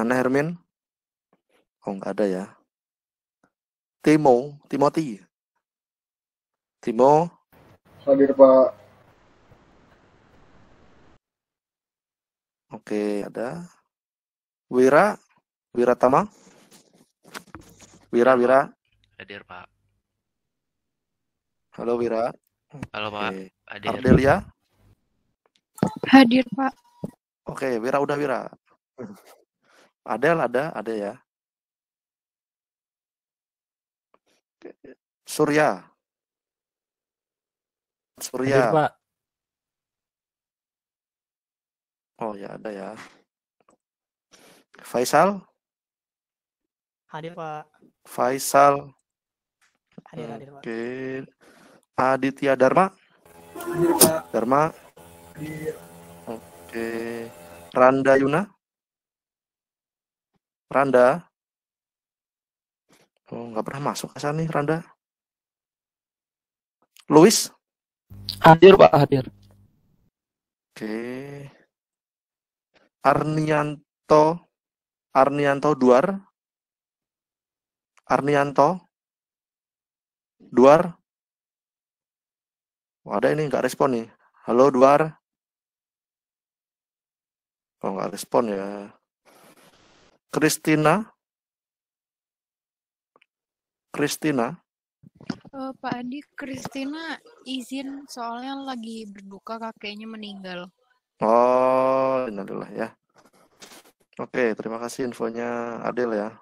Mana Hermin? Oh, nggak ada ya. Timothy. Timo, Hadir Pak. oke, ada. Wiratama, Hadir, Pak. Wira. Hadir, Pak. Halo Wira. Halo, Pak. Oke. Hadir. Ardelia. Hadir, Pak. Oke, Wira udah Wira. Adel ada ya. Surya. Hadir, Pak. Oh ya ada ya. Faisal. Hadir, Pak. Faisal. Hadir, Pak. Oke. Aditya Dharma. Hadir Pak. Dharma. Hadir. Oke. Randa Yuna. Randa. Oh, nggak pernah masuk ke sana nih Randa. Luis. Hadir Pak, hadir. Oke. Arnianto Duar. Duar. Oh, ada ini nggak respon nih. Halo Duar. Oh, nggak respon ya. Christina. Pak Adi, Kristina izin soalnya lagi berduka kakeknya meninggal. Oh, innalillah ya. Oke, terima kasih infonya Adel ya.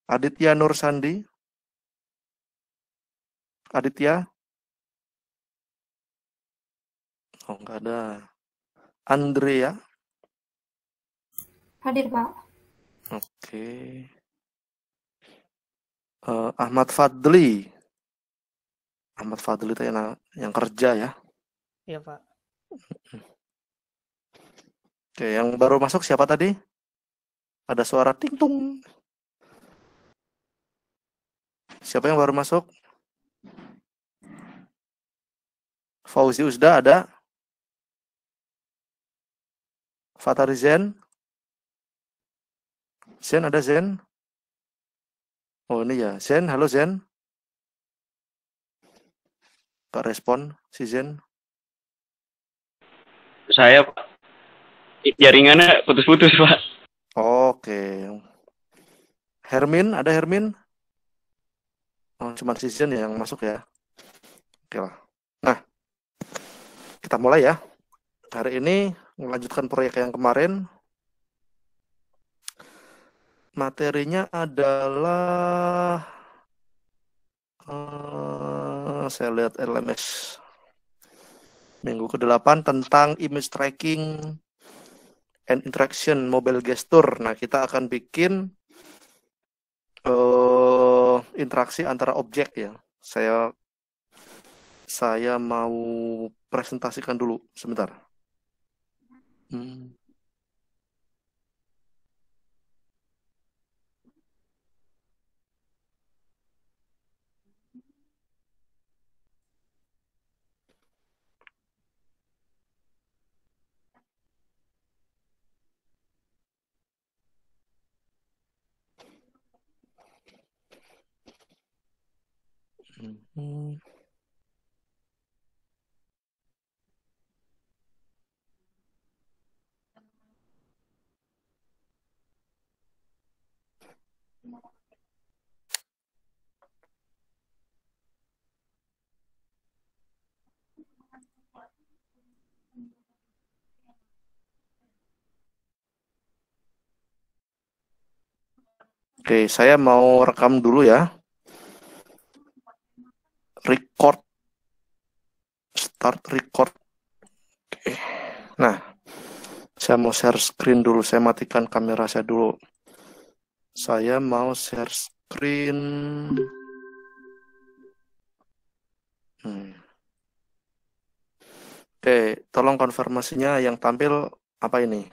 Aditya Nur Sandi. Aditya. Oh, nggak ada. Andrea. Hadir, Pak. Oke. Ahmad Fadli. Ahmad Fadli itu yang kerja ya. Iya, Pak. Oke, yang baru masuk siapa tadi? Ada suara ting tung. Siapa yang baru masuk? Fauzi Uzda ada? Fatari Zen? Zen ada Zen? Oh ini ya, Zen, halo Zen. Gak respon si Zen. Saya Pak. Jaringannya putus-putus Pak. Oke. Hermin, ada Hermin? Oh, cuma si Zen yang masuk ya. Oke lah. Nah, kita mulai ya. Hari ini melanjutkan proyek yang kemarin. Materinya adalah saya lihat LMS minggu ke-8 tentang image tracking and interaction mobile gesture. Nah, kita akan bikin interaksi antara objek ya. Saya mau presentasikan dulu sebentar. Oke, saya mau rekam dulu ya. Start record. Oke. Nah, saya mau share screen dulu. Saya matikan kamera saya dulu. Saya mau share screen. Oke, tolong konfirmasinya yang tampil apa ini?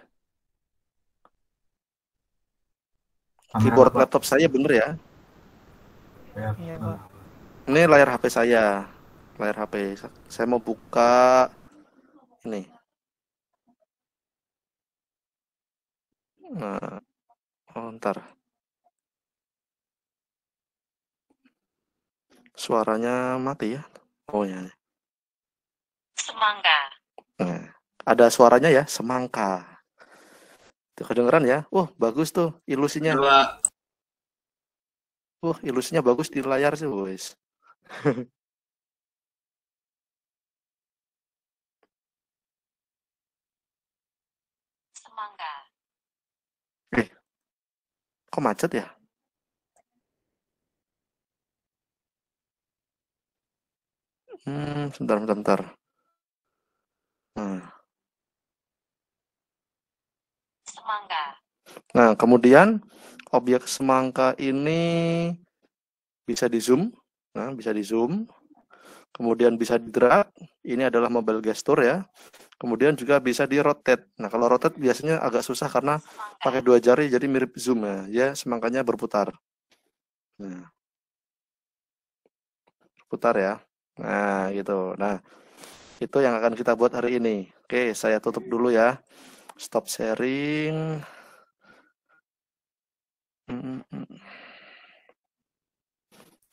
Keyboard laptop saya bener ya? Iya, Pak. Ini layar HP saya. Layar HP. Saya mau buka ini. Nah, ntar. Suaranya mati ya. Oh ya. Semangka. Nah, ada suaranya ya, semangka. Tuh kedengeran ya. Bagus tuh ilusinya. Ilusinya bagus di layar sih, guys. Semangka. Kok macet ya? Sebentar. Semangka. Nah, kemudian objek semangka ini bisa di zoom. Nah, bisa di zoom. Kemudian bisa di drag. Ini adalah mobile gesture ya. Kemudian juga bisa di rotate. Nah, kalau rotate biasanya agak susah karena pakai 2 jari jadi mirip zoom ya. Ya, semangkanya berputar. Nah, putar ya. Nah, gitu. Nah, itu yang akan kita buat hari ini. Oke, saya tutup dulu ya. Stop sharing.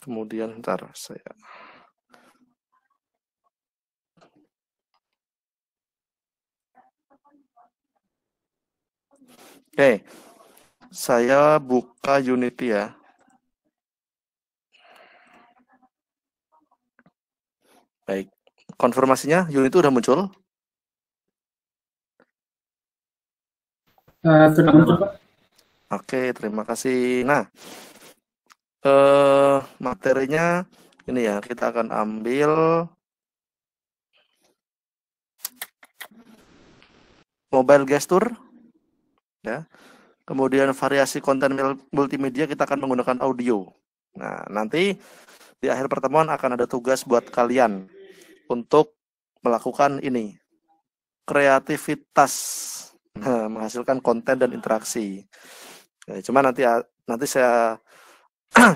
Kemudian ntar saya saya buka Unity ya. Baik, konfirmasinya Unity udah muncul? Sudah muncul, Pak. Oke, terima kasih. Nah, materinya ini ya, kita akan ambil mobile gesture ya. Kemudian variasi konten multimedia kita akan menggunakan audio. Nah, nanti di akhir pertemuan akan ada tugas buat kalian untuk melakukan ini. Kreativitas. Nah, menghasilkan konten dan interaksi. Ya, cuma nanti saya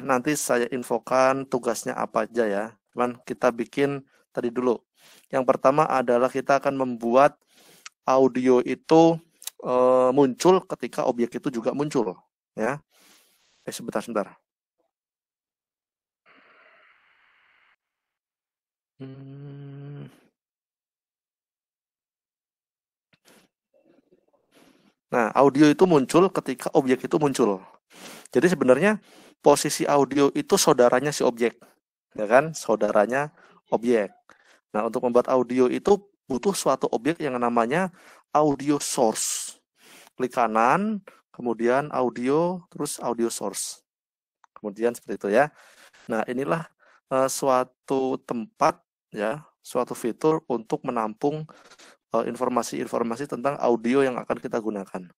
nanti saya infokan tugasnya apa aja ya. Cuman kita bikin tadi dulu. Yang pertama adalah kita akan membuat audio itu muncul ketika objek itu juga muncul ya. Sebentar. Nah, audio itu muncul ketika objek itu muncul. Jadi sebenarnya posisi audio itu saudaranya si objek, ya kan? Saudaranya objek. Nah, untuk membuat audio itu butuh suatu objek yang namanya audio source. Klik kanan, kemudian audio, terus audio source. Kemudian seperti itu ya. Nah, inilah suatu tempat ya, suatu fitur untuk menampung informasi-informasi tentang audio yang akan kita gunakan.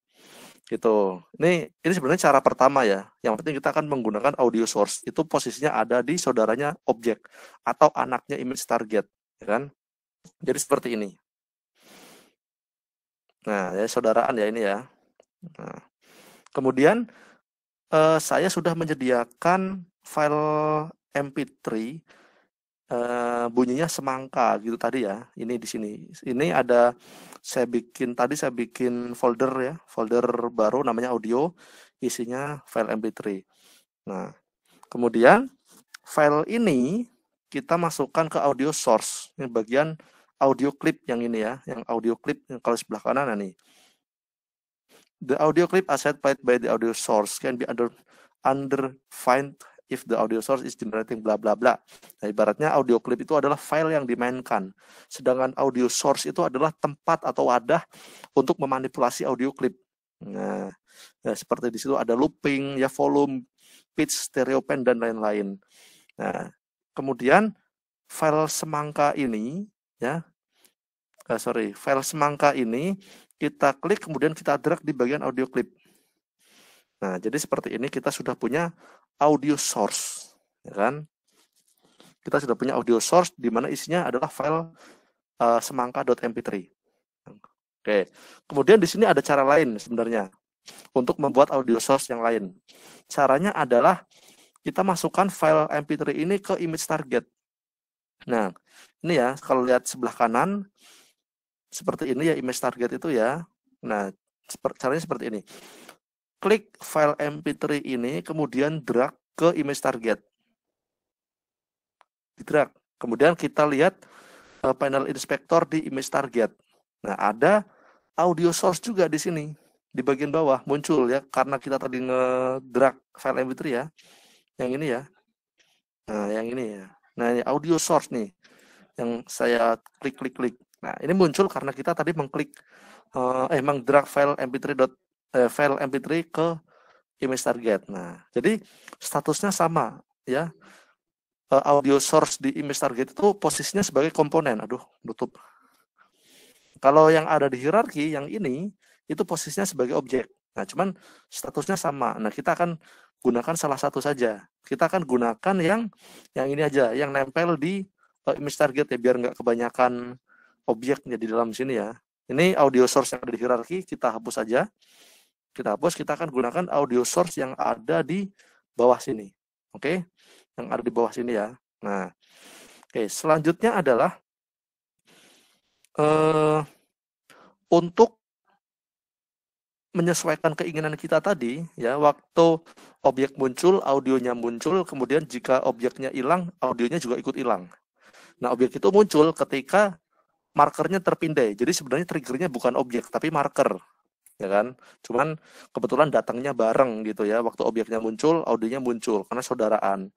Gitu. Ini sebenarnya cara pertama ya. Yang penting kita akan menggunakan audio source. Itu posisinya ada di saudaranya objek atau anaknya image target, ya kan? Jadi seperti ini. Nah, ya saudaraan ya ini ya. Nah, kemudian saya sudah menyediakan file MP3 bunyinya semangka gitu tadi ya. Ini di sini. Ini ada saya bikin folder ya, folder baru namanya audio, isinya file MP3. Nah, kemudian file ini kita masukkan ke audio source. Ini bagian audio clip yang ini ya, yang audio clip yang kalau sebelah kanan nih. The audio clip asset played by the audio source can be underfined if the audio source is generating bla bla bla. Nah, ibaratnya audio clip itu adalah file yang dimainkan. Sedangkan audio source itu adalah tempat atau wadah untuk memanipulasi audio clip. Nah, ya seperti di situ ada looping, ya volume, pitch, stereo pen dan lain-lain. Nah, kemudian file semangka ini ya. File semangka ini kita klik kemudian kita drag di bagian audio clip. Nah, jadi seperti ini kita sudah punya audio source, ya kan? Kita sudah punya audio source di mana isinya adalah file semangka.mp3. Oke. Kemudian di sini ada cara lain sebenarnya untuk membuat audio source yang lain. Caranya adalah kita masukkan file mp3 ini ke image target. Nah, ini ya, kalau lihat sebelah kanan seperti ini ya image target itu ya. Nah, Caranya seperti ini. Klik file MP3 ini, kemudian drag ke image target. Drag. Kemudian kita lihat panel inspektor di image target. Nah, ada audio source juga di sini. Di bagian bawah muncul ya, karena kita tadi nge-drag file MP3 ya. Yang ini ya. Nah, yang ini ya. Nah, ini audio source nih. Yang saya klik. Nah, ini muncul karena kita tadi mengklik mengdrag file MP3 ke image target. Nah, jadi statusnya sama ya. Audio source di image target itu posisinya sebagai komponen. Aduh, nutup. Kalau yang ada di hierarki yang ini itu posisinya sebagai objek. Nah, cuman statusnya sama. Nah, kita akan gunakan salah satu saja. Kita akan gunakan yang ini aja, yang nempel di image target ya, biar nggak kebanyakan objeknya di dalam sini ya. Ini audio source yang ada di hierarki, kita hapus saja. Kita hapus, kita akan gunakan audio source yang ada di bawah sini. Oke? Yang ada di bawah sini ya. Nah, oke, selanjutnya adalah untuk menyesuaikan keinginan kita tadi ya, waktu objek muncul, audionya muncul, kemudian jika objeknya hilang, audionya juga ikut hilang. Nah, objek itu muncul ketika markernya terpindai. Jadi sebenarnya triggernya bukan objek tapi marker. Ya kan? Cuman kebetulan datangnya bareng gitu ya. Waktu objeknya muncul, audionya muncul karena saudaraan.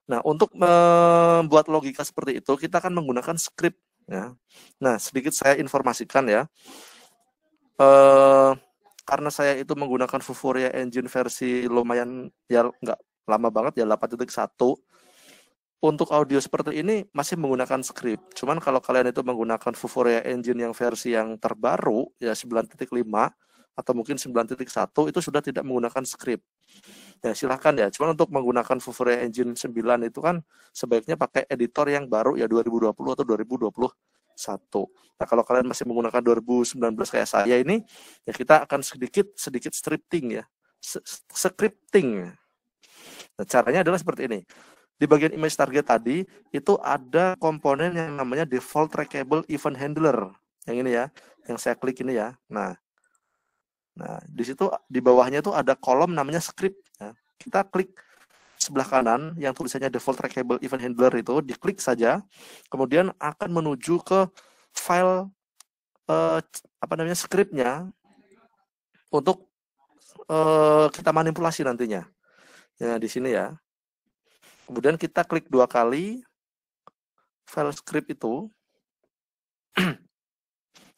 Nah, untuk membuat logika seperti itu, kita akan menggunakan script ya. Nah, sedikit saya informasikan ya. Karena saya itu menggunakan Vuforia Engine versi lumayan ya nggak lama banget ya, 8.1. Untuk audio seperti ini masih menggunakan script. Cuman kalau kalian itu menggunakan Vuforia Engine yang versi yang terbaru ya 9.5 atau mungkin 9.1 itu sudah tidak menggunakan script. Ya silahkan ya. Cuman untuk menggunakan Vuforia Engine 9 itu kan sebaiknya pakai editor yang baru ya 2020 atau 2021. Nah, kalau kalian masih menggunakan 2019 kayak saya ini, ya kita akan sedikit scripting ya. Scripting. Nah, caranya adalah seperti ini. Di bagian image target tadi itu ada komponen yang namanya default trackable event handler. Yang ini ya, yang saya klik ini ya. Nah, di situ di bawahnya itu ada kolom namanya script. Ya. Kita klik sebelah kanan yang tulisannya default trackable event handler itu, diklik saja, kemudian akan menuju ke file scriptnya untuk kita manipulasi nantinya. Ya, di sini ya. Kemudian kita klik 2 kali file script itu.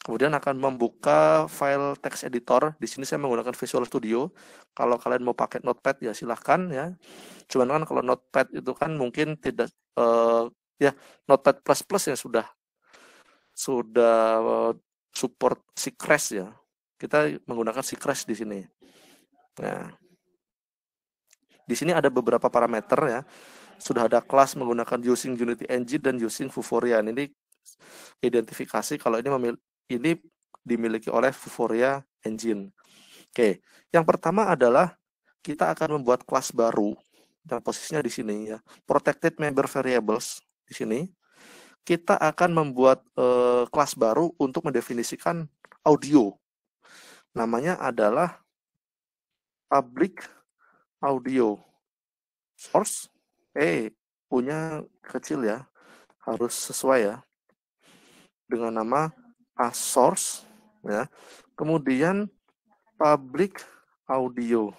Kemudian akan membuka file text editor. Di sini saya menggunakan Visual Studio. Kalau kalian mau pakai Notepad ya silahkan ya. Cuman kan kalau Notepad itu kan mungkin tidak ya Notepad plus yang sudah support Secrets ya. Kita menggunakan Secrets di sini. Nah, di sini ada beberapa parameter ya. Sudah ada kelas menggunakan using Unity Engine dan using Vuforia. Ini identifikasi kalau ini dimiliki oleh Vuforia Engine. Oke, yang pertama adalah kita akan membuat kelas baru dan posisinya di sini ya. Protected member variables di sini. Kita akan membuat kelas baru untuk mendefinisikan audio. Namanya adalah public audio source. Punya kecil ya. Harus sesuai ya. Dengan nama a source ya. Kemudian public audio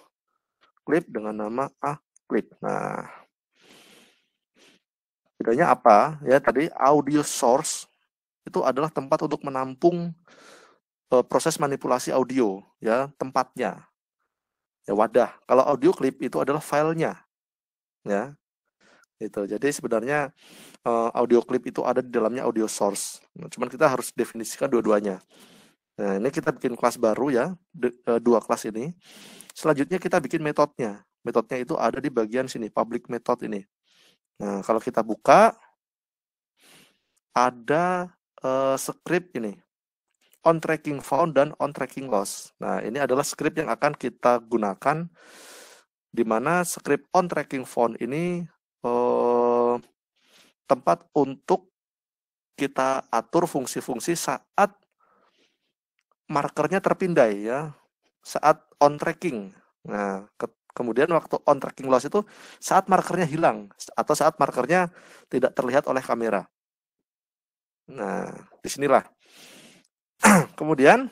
clip dengan nama a clip. Nah, bedanya apa ya? Tadi audio source itu adalah tempat untuk menampung proses manipulasi audio ya, tempatnya. Ya wadah. Kalau audio clip itu adalah filenya. Ya. Gitu. Jadi sebenarnya audio clip itu ada di dalamnya audio source. Nah, cuman kita harus definisikan dua-duanya. Nah, ini kita bikin kelas baru ya, 2 kelas ini. Selanjutnya kita bikin metodenya. Metodenya itu ada di bagian sini, public method ini. Nah, kalau kita buka, ada script ini, on tracking found dan on tracking loss. Nah, ini adalah script yang akan kita gunakan, di mana script on tracking found ini tempat untuk kita atur fungsi-fungsi saat markernya terpindai ya. saat on tracking. Nah, kemudian waktu on tracking loss itu saat markernya hilang atau saat markernya tidak terlihat oleh kamera. Nah, disinilah. Kemudian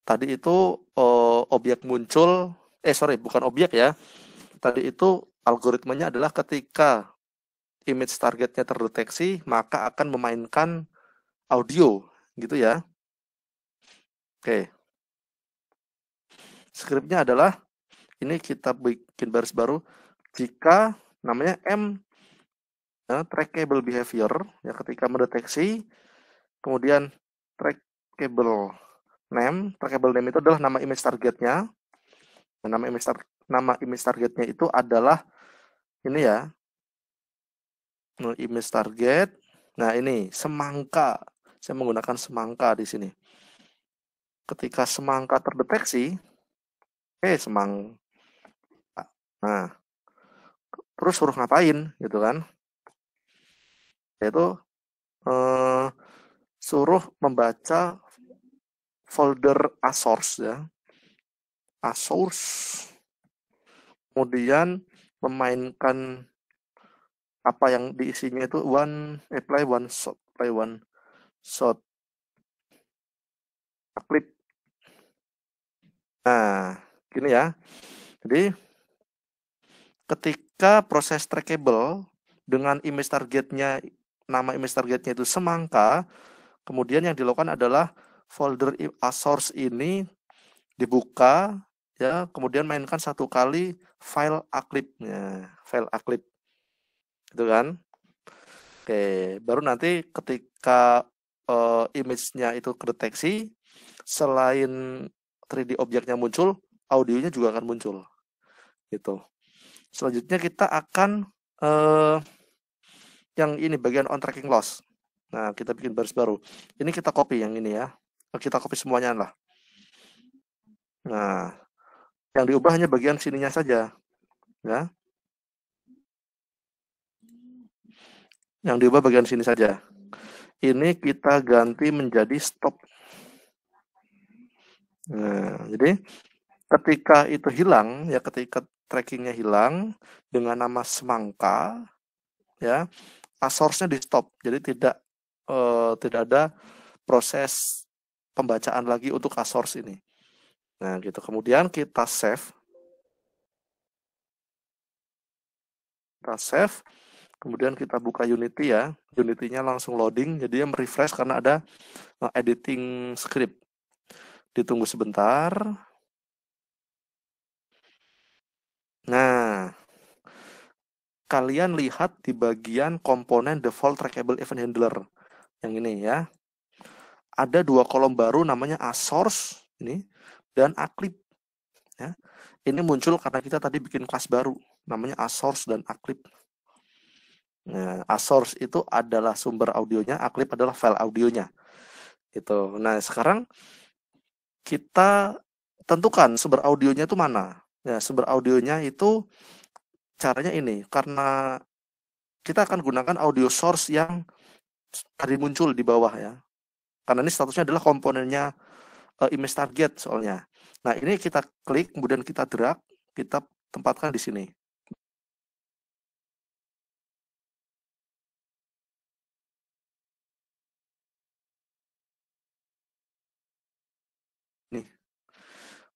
tadi itu objek muncul, bukan objek ya. Tadi itu algoritmanya adalah ketika image targetnya terdeteksi, maka akan memainkan audio, gitu ya. Oke. Skripnya adalah, ini kita bikin baris baru, jika namanya M, trackable behavior, ya ketika mendeteksi, kemudian trackable name itu adalah nama image targetnya. Nama image targetnya itu adalah ini ya, image target. Nah ini semangka, saya menggunakan semangka di sini. Ketika semangka terdeteksi, semangka. Nah, terus suruh ngapain, gitu kan? Yaitu suruh membaca folder asource ya, asource, kemudian memainkan apa yang diisinya itu play one shot clip. Nah, gini ya. Jadi ketika proses trackable dengan image targetnya, nama image targetnya itu semangka, kemudian yang dilakukan adalah folder source ini dibuka ya, kemudian mainkan satu kali file aclip-nya, file aclip. Gitu kan? Oke, baru nanti ketika image-nya itu kedeteksi, selain 3D objeknya muncul, audionya juga akan muncul. Gitu. Selanjutnya kita akan yang ini bagian on tracking loss. Nah, kita bikin baris baru. Ini kita copy yang ini ya. Kita copy semuanya lah. Nah, yang diubah hanya bagian sininya saja. Ya. Yang diubah bagian sini saja. Ini kita ganti menjadi stop. Nah, jadi ketika itu hilang, ya ketika trackingnya hilang dengan nama semangka, ya, source-nya di stop. Jadi tidak ada proses pembacaan lagi untuk source ini. Nah, gitu. Kemudian kita save. Kemudian kita buka Unity ya. Unity-nya langsung loading, jadi dia merefresh karena ada editing script. Ditunggu sebentar. Nah, kalian lihat di bagian komponen default trackable event handler. Yang ini ya. Ada 2 kolom baru namanya asource ini dan aclip. Ya. Ini muncul karena kita tadi bikin kelas baru namanya asource dan aclip. Nah, asource itu adalah sumber audionya, aclip adalah file audionya. Gitu. Nah, sekarang kita tentukan sumber audionya itu mana. Ya, sumber audionya itu caranya ini, karena kita akan gunakan audio source yang tadi muncul di bawah ya. Karena ini statusnya adalah komponennya image target soalnya. Nah, ini kita klik, kemudian kita drag, kita tempatkan di sini. Nih.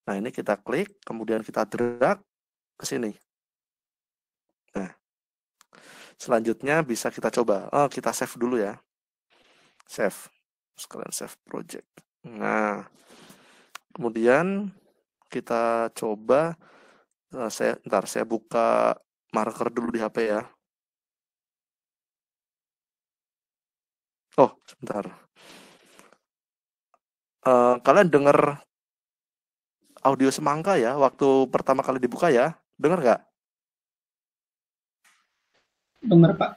Nah, ini kita klik, kemudian kita drag ke sini. Nah, selanjutnya bisa kita coba. Kita save dulu ya. Save. Sekalian save project. Nah, kemudian kita coba. Saya buka marker dulu di HP ya. Oh, sebentar. Kalian dengar audio semangka ya waktu pertama kali dibuka ya? Dengar nggak? Dengar, Pak.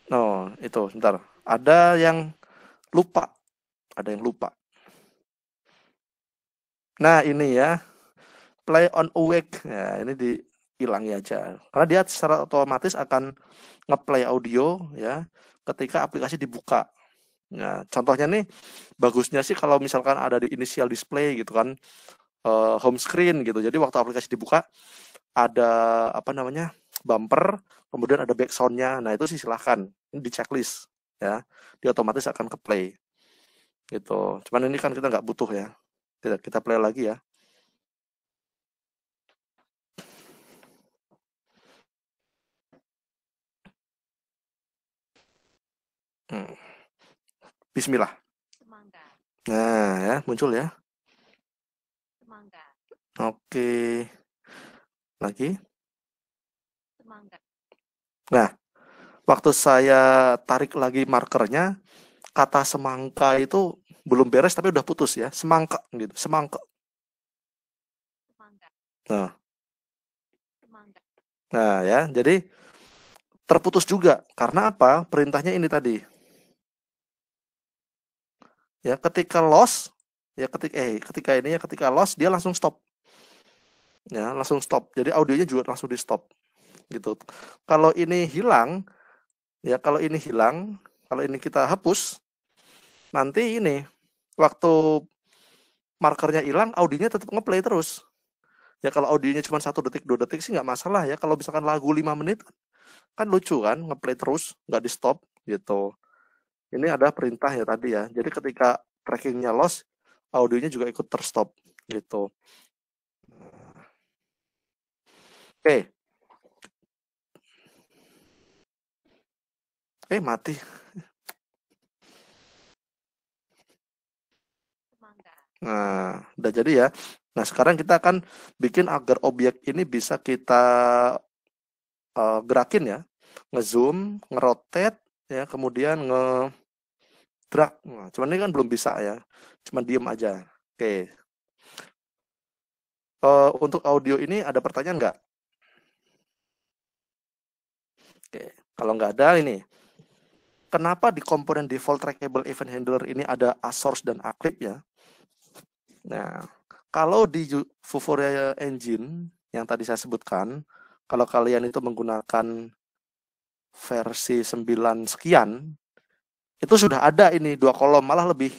Oh, itu sebentar. Ada yang lupa. Nah, ini ya. Play on awake. Ya, ini dihilangi aja. Karena dia secara otomatis akan nge-play audio ya ketika aplikasi dibuka. Nah, contohnya nih bagusnya sih kalau misalkan ada di initial display gitu kan, home screen gitu. Jadi waktu aplikasi dibuka ada apa namanya bumper, kemudian ada backsound-nya. Nah itu sih silahkan, ini di checklist ya, dia otomatis akan ke play gitu. Cuman ini kan kita nggak butuh ya, kita play lagi ya. Bismillah. Semangka. Nah ya muncul ya. Semangka. Oke, lagi. Semangka. Nah, waktu saya tarik lagi markernya, kata semangka itu belum beres tapi udah putus ya, semangka gitu, semangka. Semangka. Nah, Semangka. nah ya, jadi terputus juga karena apa? Perintahnya ini tadi. Ya, ketika loss, ya ketika loss dia langsung stop. Ya, langsung stop. Jadi audionya juga langsung di stop. Gitu. Kalau ini hilang, ya kalau ini kita hapus, nanti ini waktu markernya hilang, audionya tetap ngeplay terus. Ya kalau audionya cuma 1 detik 2 detik sih nggak masalah ya. Kalau misalkan lagu 5 menit kan lucu kan, ngeplay terus nggak di stop gitu. Ini ada perintah ya tadi ya. Jadi ketika trackingnya loss, audionya juga ikut terstop gitu. Oke. Mati. Nah, udah jadi ya. Nah, sekarang kita akan bikin agar objek ini bisa kita gerakin ya. Ngezoom, ngerotate, ya, kemudian nge-drag. Nah, cuman ini kan belum bisa ya. Cuman diem aja. Oke. Untuk audio ini ada pertanyaan nggak? Oke. Kalau nggak ada ini. Kenapa di komponen default trackable event handler ini ada asource dan aclip ya? Nah, kalau di Vuforia Engine yang tadi saya sebutkan, kalau kalian itu menggunakan versi 9 sekian, itu sudah ada ini 2 kolom, malah lebih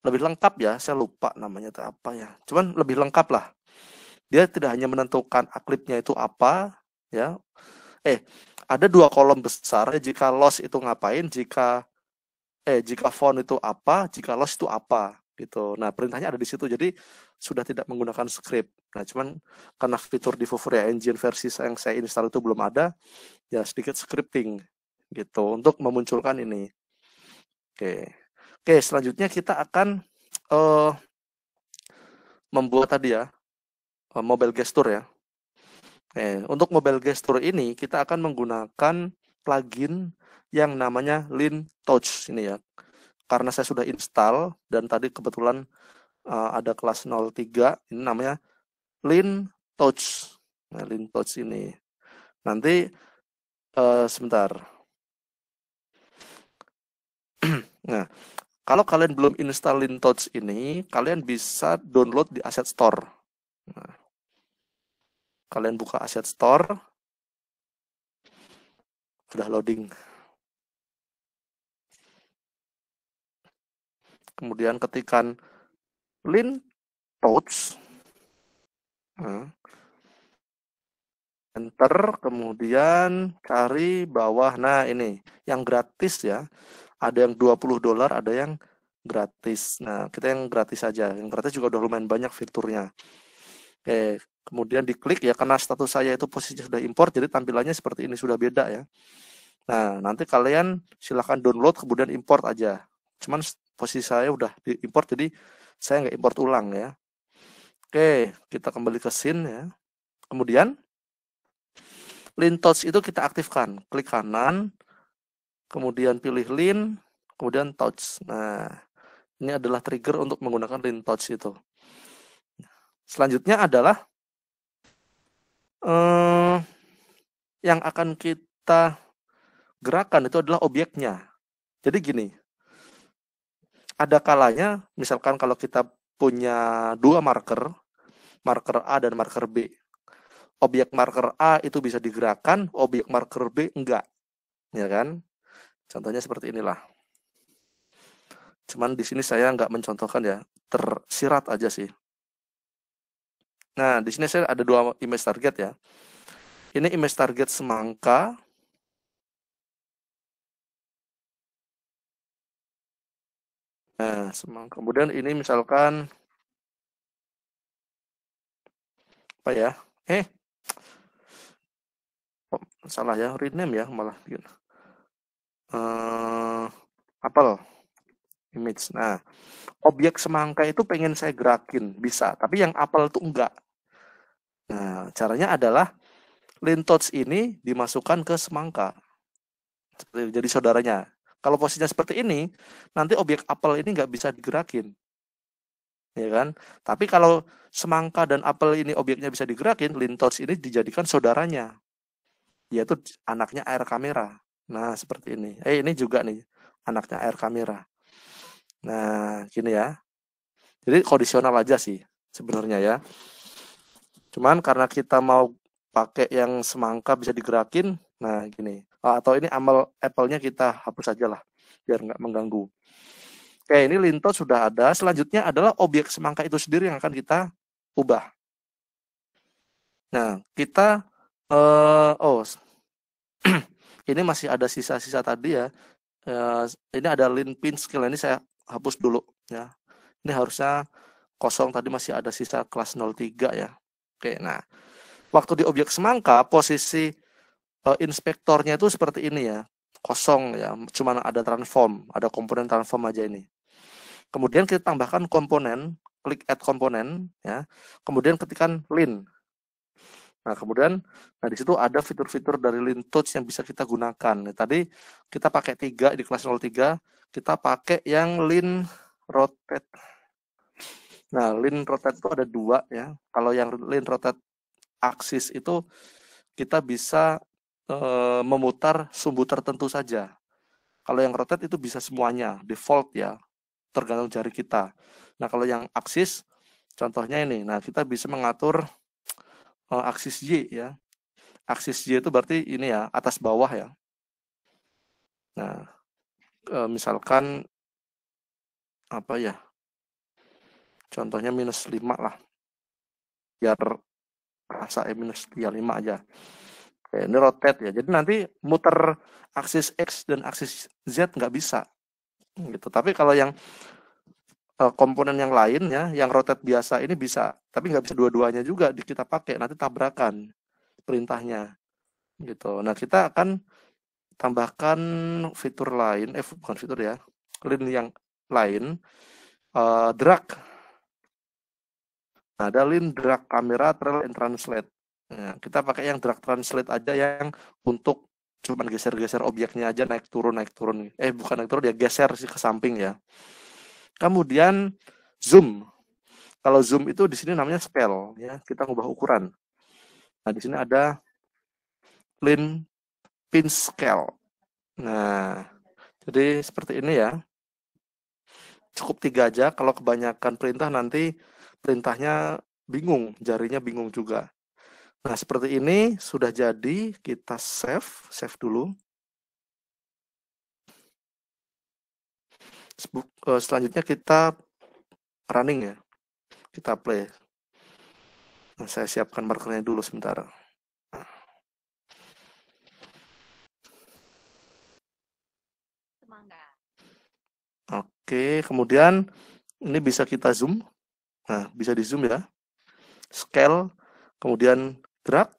lengkap ya. Saya lupa namanya itu apa ya. Cuman lebih lengkap lah. Dia tidak hanya menentukan aklipnya itu apa, ya. Ada 2 kolom besar. Jika loss itu ngapain, jika font itu apa, jika loss itu apa gitu. Nah, perintahnya ada di situ. Jadi sudah tidak menggunakan script. Nah, cuman karena fitur di Vuforia Engine versi yang saya install itu belum ada, ya sedikit scripting gitu untuk memunculkan ini. Oke, selanjutnya kita akan membuat tadi ya mobile gesture ya. Untuk mobile gesture ini kita akan menggunakan plugin yang namanya Lean Touch ini ya. Karena saya sudah install dan tadi kebetulan ada kelas 03, ini namanya Lean Touch. Nah, Lean Touch ini. Nanti sebentar. Nah, kalau kalian belum install Lean Touch ini, kalian bisa download di Asset Store. Nah, kalian buka Asset Store. Sudah loading. Kemudian ketikkan Lean Touch. Enter, kemudian cari bawah. Nah, ini yang gratis ya. Ada yang $20, ada yang gratis. Nah, kita yang gratis saja. Yang gratis juga udah lumayan banyak fiturnya. Oke, kemudian diklik ya, karena status saya itu posisi sudah import, jadi tampilannya seperti ini, sudah beda ya. Nah, nanti kalian silahkan download, kemudian import aja. Cuman posisi saya udah diimport, jadi saya nggak import ulang ya. Oke, kita kembali ke scene ya. Kemudian Lean Touch itu kita aktifkan. Klik kanan, kemudian pilih Lean, kemudian Touch. Nah, ini adalah trigger untuk menggunakan Lean Touch itu. Selanjutnya adalah yang akan kita gerakan itu adalah objeknya. Jadi gini, ada kalanya misalkan kalau kita punya 2 marker A dan marker B. Objek marker A itu bisa digerakkan, objek marker B enggak. Ya kan? Contohnya seperti inilah. Cuman di sini saya nggak mencontohkan ya, tersirat aja sih. Nah, di sini saya ada 2 image target ya. Ini image target semangka. Nah, semangka. Kemudian ini misalkan apa ya? Salah ya, rename ya malah. Apel image. Nah, objek semangka itu pengen saya gerakin, bisa. Tapi yang apel itu enggak. Nah, caranya adalah lintots ini dimasukkan ke semangka. Jadi saudaranya. Kalau posisinya seperti ini, nanti objek apel ini nggak bisa digerakin. Ya kan? Tapi kalau semangka dan apel ini objeknya bisa digerakin, lintots ini dijadikan saudaranya. Yaitu anaknya air kamera. Nah, seperti ini. Ini juga nih, anaknya air kamera. Nah, gini ya. Jadi kondisional aja sih sebenarnya ya. Cuman karena kita mau pakai yang semangka bisa digerakin, nah gini. Atau ini apple-nya kita hapus aja lah, biar nggak mengganggu. Oke, ini lintot sudah ada. Selanjutnya adalah objek semangka itu sendiri yang akan kita ubah. Nah, kita ini masih ada sisa-sisa tadi ya. Ini ada lin pin skill, ini saya hapus dulu ya. Ini harusnya kosong, tadi masih ada sisa kelas 03 ya. Oke, nah waktu di objek semangka posisi inspektornya itu seperti ini ya, kosong ya, cuma ada transform, ada komponen transform aja ini. Kemudian kita tambahkan komponen, klik add komponen ya. Kemudian ketikkan lin. Nah, kemudian di situ ada fitur-fitur dari lintots yang bisa kita gunakan. Nah, tadi kita pakai 3 di kelas 03, kita pakai yang lin rotate. Nah, lin rotate itu ada 2 ya. Kalau yang lin rotate aksis itu kita bisa memutar sumbu tertentu saja. Kalau yang rotate itu bisa semuanya, default ya, tergantung jari kita. Nah, kalau yang aksis, contohnya ini. Nah, kita bisa mengatur aksis Y ya. Aksis Y itu berarti ini ya, atas bawah ya. Nah, misalkan apa ya? Contohnya -5 lah. Biar rasa minus 5 aja. Oke, ini rotate ya. Jadi nanti muter aksis X dan aksis Z nggak bisa. Gitu. Tapi kalau yang komponen yang lain ya, yang rotate biasa ini bisa. Tapi nggak bisa dua-duanya juga kita pakai. Nanti tabrakan perintahnya. Gitu. Nah, kita akan tambahkan fitur lain. Bukan fitur ya. Lin yang lain. Drag. Nah, ada lin drag kamera, trail, and translate. Nah, kita pakai yang drag translate aja yang untuk cuman geser-geser objeknya aja naik turun. Bukan naik turun, dia geser sih ke samping ya. Kemudian zoom. Kalau zoom itu di sini namanya scale ya, kita ngubah ukuran. Nah, di sini ada lin pin scale. Nah, jadi seperti ini ya. Cukup 3 aja, kalau kebanyakan perintah nanti perintahnya bingung, jarinya bingung juga. Nah, seperti ini sudah jadi, kita save dulu. Selanjutnya kita running ya, kita play. Nah, saya siapkan markernya dulu sebentar. Semangka. Oke, kemudian ini bisa kita zoom. Nah, bisa di zoom ya. Scale, kemudian drag.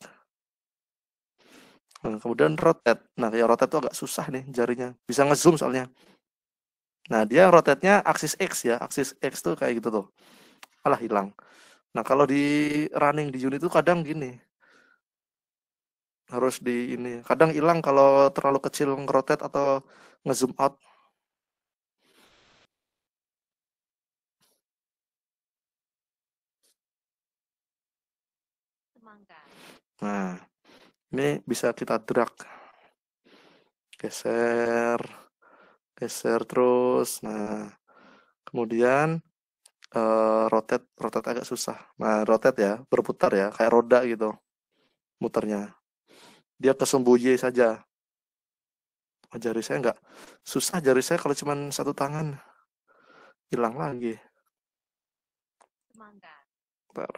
Nah, kemudian rotate. Nah, ya rotate itu agak susah nih jarinya. Bisa ngezoom soalnya. Nah, dia rotate-nya aksis X ya. Aksis X tuh kayak gitu tuh. Alah, hilang. Nah, kalau di running di unit itu kadang gini. Harus di ini. Kadang hilang kalau terlalu kecil ngerotate atau ngezoom out. Semangka. Nah, ini bisa kita drag. Geser terus. Nah, kemudian rotate agak susah. Nah, rotate ya, berputar ya, kayak roda gitu muternya. Dia ke sumbu Y saja. Jari saya nggak susah, jari saya kalau cuma satu tangan. hilang lagi. Semangka. Bentar.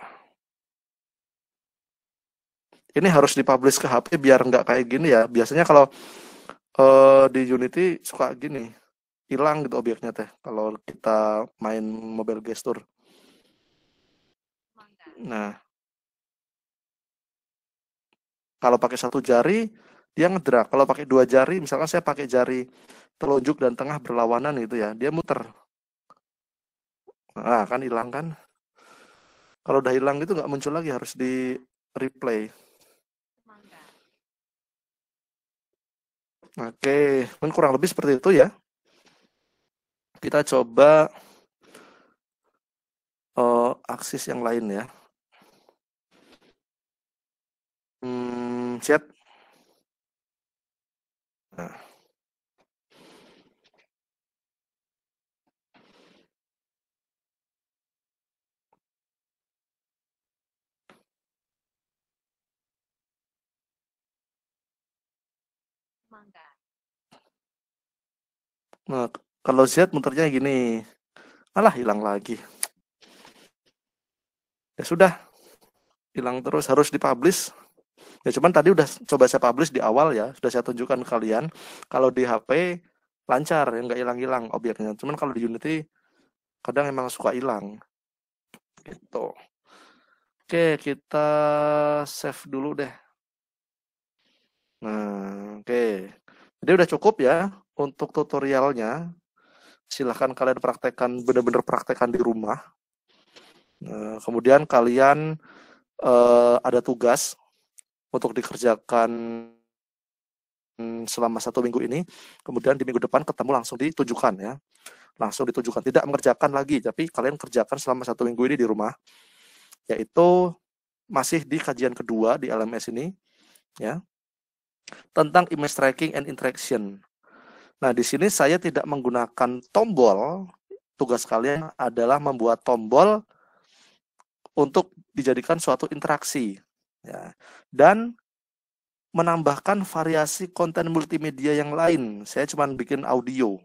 Ini harus dipublish ke HP biar nggak kayak gini ya. Biasanya kalau di Unity suka gini, hilang gitu objeknya teh. Kalau kita main mobile gesture. Semangka. Nah, kalau pakai satu jari dia ngedrag. Kalau pakai dua jari, misalkan saya pakai jari telunjuk dan tengah berlawanan gitu ya, dia muter. Nah, kan hilang kan? Kalau udah hilang gitu nggak muncul lagi, harus di replay. Semangka. Oke, mungkin kurang lebih seperti itu ya. Kita coba aksis yang lain ya. Chat. Nah. Semangka. Nah, kalau Z muternya gini. Alah, hilang lagi. Ya sudah. Hilang terus, harus dipublish. Ya cuman tadi udah coba saya publish di awal ya, sudah saya tunjukkan ke kalian. Kalau di HP lancar, ya nggak hilang-hilang objeknya. Cuman kalau di Unity kadang emang suka hilang. Gitu. Oke, kita save dulu deh. Nah, oke. Jadi udah cukup ya untuk tutorialnya. Silahkan kalian praktekkan, benar-benar praktekkan di rumah. Nah, kemudian kalian ada tugas untuk dikerjakan selama 1 minggu ini. Kemudian di minggu depan ketemu langsung ditujukan ya. Langsung ditujukan, tidak mengerjakan lagi, tapi kalian kerjakan selama 1 minggu ini di rumah. Yaitu masih di kajian kedua di LMS ini ya. Tentang image tracking and interaction. Nah, di sini saya tidak menggunakan tombol. Tugas kalian adalah membuat tombol untuk dijadikan suatu interaksi ya. Dan menambahkan variasi konten multimedia yang lain. Saya cuma bikin audio.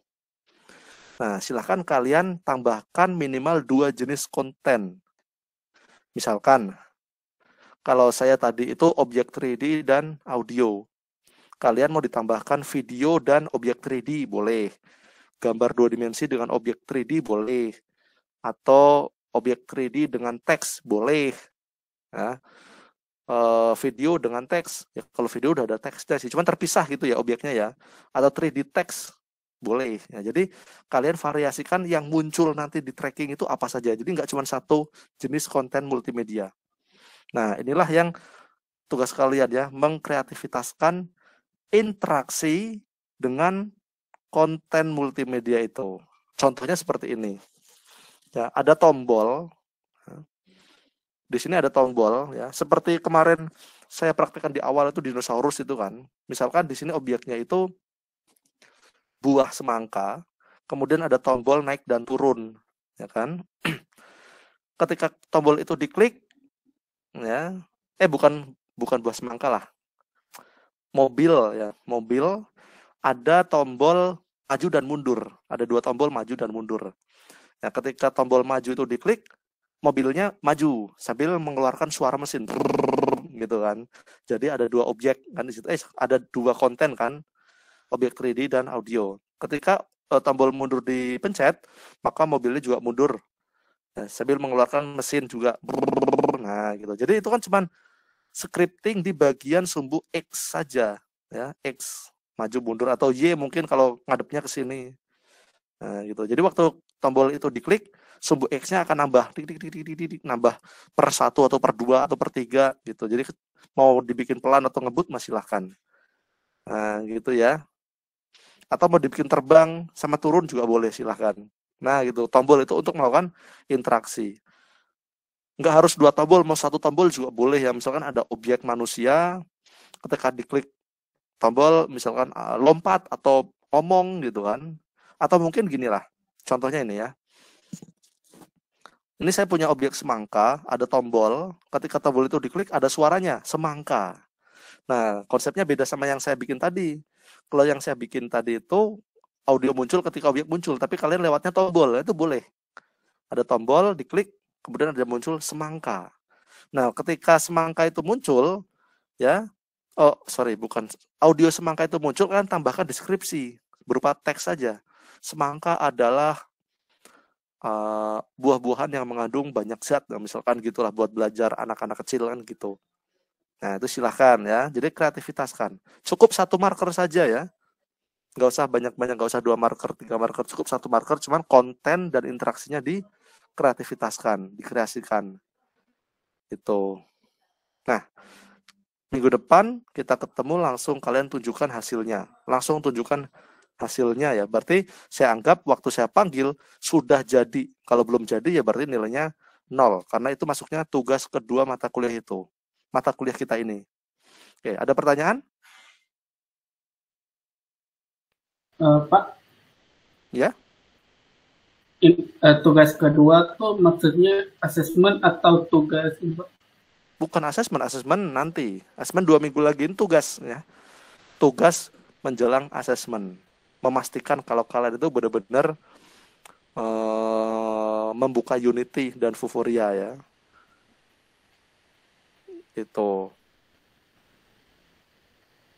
Nah, silahkan kalian tambahkan minimal 2 jenis konten. Misalkan, kalau saya tadi itu objek 3D dan audio. Kalian mau ditambahkan video dan objek 3D, boleh. Gambar 2 dimensi dengan objek 3D, boleh. Atau objek 3D dengan teks, boleh. Ya. Video dengan teks. Ya, kalau video udah ada teksnya sih, cuman terpisah gitu ya objeknya ya. Atau 3D teks, boleh. Ya, jadi kalian variasikan yang muncul nanti di tracking itu apa saja. Jadi nggak cuma satu jenis konten multimedia. Nah, inilah yang tugas kalian ya, mengkreativitaskan interaksi dengan konten multimedia itu. Contohnya seperti ini. Ya, ada tombol. Di sini ada tombol ya. Seperti kemarin saya praktekkan di awal itu dinosaurus itu kan. Misalkan di sini objeknya itu buah semangka, kemudian ada tombol naik dan turun, ya kan? Ketika tombol itu diklik ya, bukan buah semangka lah. Mobil ya, mobil ada tombol maju dan mundur. Ada 2 tombol maju dan mundur. Nah, ketika tombol maju itu diklik, mobilnya maju sambil mengeluarkan suara mesin gitu kan. Jadi ada 2 objek kan di situ. Ada 2 konten kan, objek 3D dan audio. Ketika tombol mundur dipencet, maka mobilnya juga mundur. Nah, sambil mengeluarkan mesin juga. Nah, gitu. Jadi itu kan cuman scripting di bagian sumbu X saja ya, X maju mundur, atau Y mungkin kalau ngadepnya ke sini. Nah, gitu. Jadi waktu tombol itu diklik, sumbu X-nya akan nambah nambah per 1 atau per 2 atau per 3 gitu. Jadi mau dibikin pelan atau ngebut mas silahkan. Nah, gitu ya. Atau mau dibikin terbang sama turun juga boleh, silahkan. Nah, gitu. Tombol itu untuk melakukan interaksi. Nggak harus 2 tombol, mau 1 tombol juga boleh ya. Misalkan ada objek manusia, ketika diklik tombol, misalkan lompat atau ngomong gitu kan. Atau mungkin gini lah, contohnya ini ya. Ini saya punya objek semangka, ada tombol, ketika tombol itu diklik ada suaranya, semangka. Nah, konsepnya beda sama yang saya bikin tadi. Kalau yang saya bikin tadi itu audio muncul ketika objek muncul, tapi kalian lewatnya tombol, itu boleh. Ada tombol, diklik, kemudian ada muncul semangka. Nah, ketika semangka itu muncul, ya, bukan audio semangka itu muncul, kan tambahkan deskripsi berupa teks saja. Semangka adalah buah-buahan yang mengandung banyak zat, nah, misalkan gitulah buat belajar anak-anak kecil kan gitu. Nah, itu silahkan ya. Jadi kreativitaskan. Cukup 1 marker saja ya. Nggak usah banyak-banyak, nggak usah 2 marker, 3 marker, cukup 1 marker, cuman konten dan interaksinya dikreativitaskan, dikreasikan. Itu. Nah, minggu depan kita ketemu, langsung kalian tunjukkan hasilnya. Langsung tunjukkan hasilnya ya. Berarti saya anggap waktu saya panggil sudah jadi. Kalau belum jadi ya berarti nilainya 0. Karena itu masuknya tugas kedua mata kuliah itu. Mata kuliah kita ini. Oke, ada pertanyaan? Pak, Ya. Tugas kedua tuh maksudnya asesmen atau tugas ini, Pak? Bukan asesmen nanti. Asesmen 2 minggu lagi ini tugas ya. Tugas menjelang asesmen. Memastikan kalau kalian itu benar-benar membuka Unity dan Vuforia ya. Itu.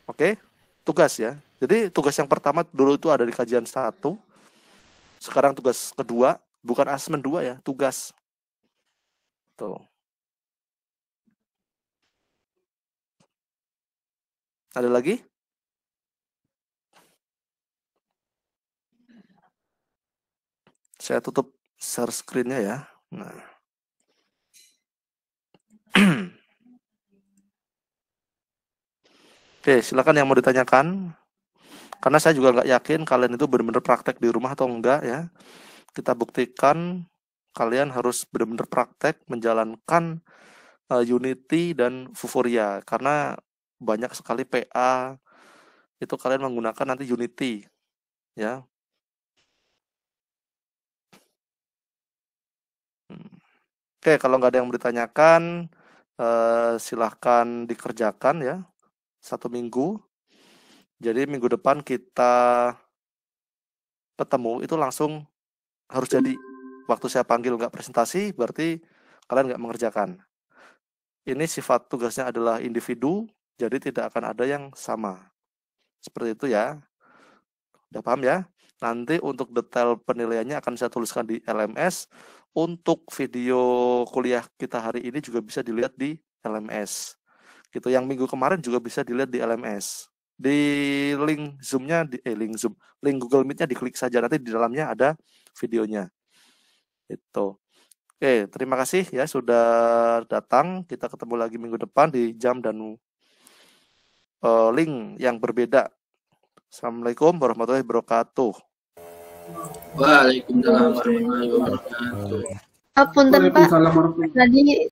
Oke, tugas ya. Jadi tugas yang pertama dulu itu ada di kajian 1. Sekarang tugas kedua, bukan asesmen 2 ya, tugas. Tuh. Ada lagi? Saya tutup share screen-nya ya. Nah. Oke, silakan yang mau ditanyakan. Karena saya juga nggak yakin kalian itu benar-benar praktek di rumah atau enggak ya. Kita buktikan kalian harus benar-benar praktek menjalankan Unity dan Vuforia. Karena banyak sekali PA itu kalian menggunakan nanti Unity ya. Oke, kalau nggak ada yang mau ditanyakan, silahkan dikerjakan ya. 1 minggu. Jadi minggu depan kita ketemu itu langsung harus jadi. Waktu saya panggil nggak presentasi, berarti kalian nggak mengerjakan. Ini sifat tugasnya adalah individu, jadi tidak akan ada yang sama. Seperti itu ya. Udah paham ya? Nanti untuk detail penilaiannya akan saya tuliskan di LMS. Untuk video kuliah kita hari ini juga bisa dilihat di LMS. Gitu. Yang minggu kemarin juga bisa dilihat di LMS. Di link Zoom-nya, link Google Meet-nya diklik saja, nanti di dalamnya ada videonya. Itu. Oke, terima kasih ya sudah datang. Kita ketemu lagi minggu depan di jam dan link yang berbeda. Assalamualaikum warahmatullahi wabarakatuh. Waalaikumsalam warahmatullahi wabarakatuh. Apunten Pak, Waalaikumsalam warahmatullahi wabarakatuh. tadi